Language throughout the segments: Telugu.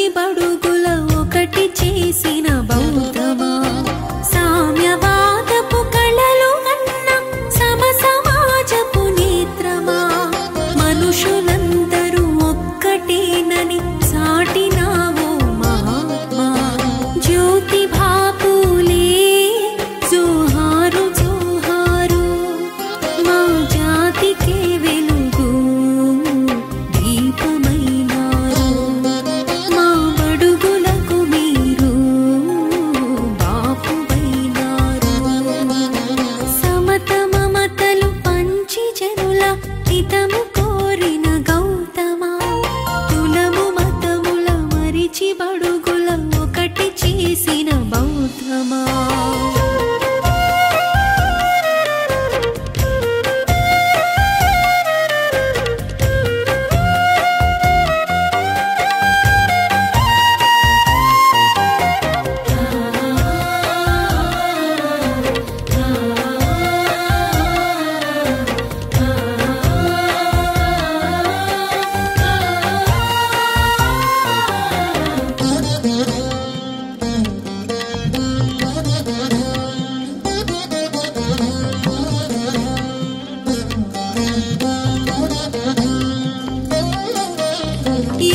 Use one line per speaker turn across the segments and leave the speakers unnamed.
బడుగుల ఒకటి చేసిన బౌద్ధమా సామ్యవాదపు కళలు అన్న సమ సమాజపు నేత్రమా మనుషులందరూ ఒక్కటేనని సాటినావో మహాత్మా జ్యోతి బాపులే జోహారు జోహారు మా జాతికే వెలుగు దీపమైనారు మా బడుగులకు మీరు బాపువైనారు సమత మమతలు పంచి జనుల హితము కోరిన గౌతమా కులము మతముల మరిచి బడుగుల ఒకటి చేసిన బౌద్ధమా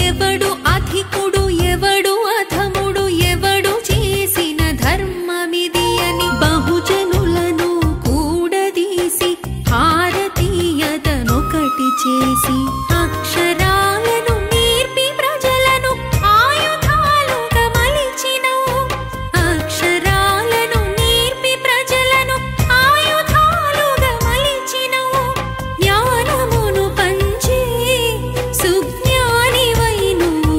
ఎవడు అధికుడు ఎవడు అధముడు ఎవడు చేసిన ధర్మమిది అని బహుజనులను కూడదీసి భారతీయతనొకటి చేసి అక్షరాలను నేర్పి ప్రజలను ఆయుధాలుగా మలిచినవు అక్షరాలను నేర్పి ప్రజలను ఆయుధాలుగా మలిచినవు జ్ఞానమును పంచి సుజ్ఞానివై నువ్వు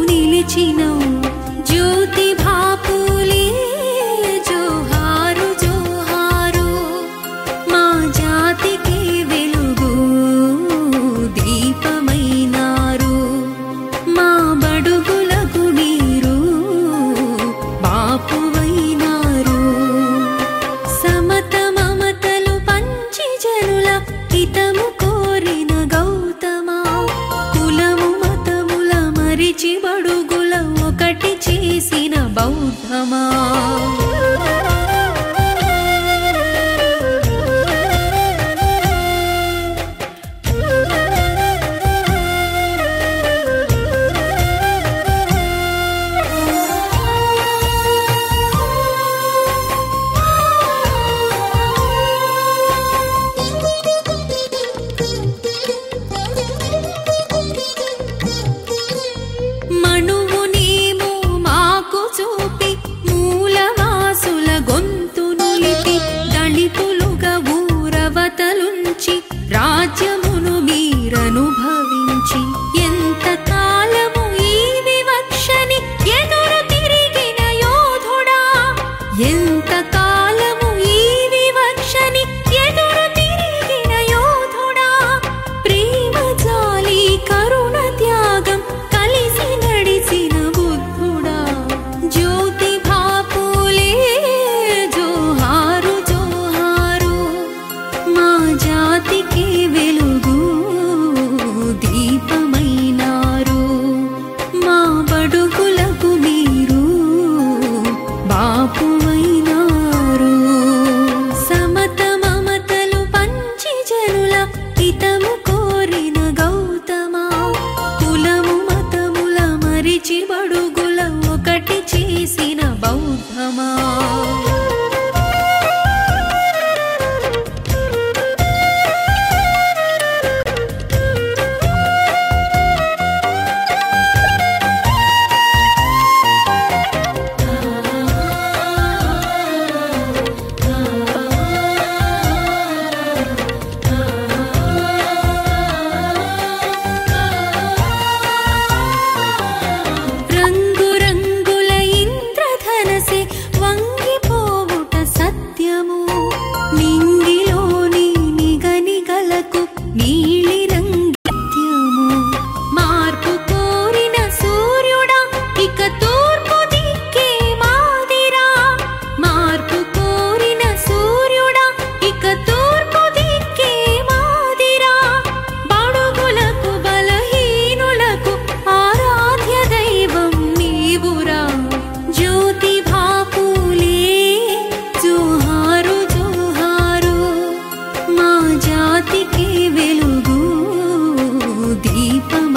జాతికే వెలుగు దీపం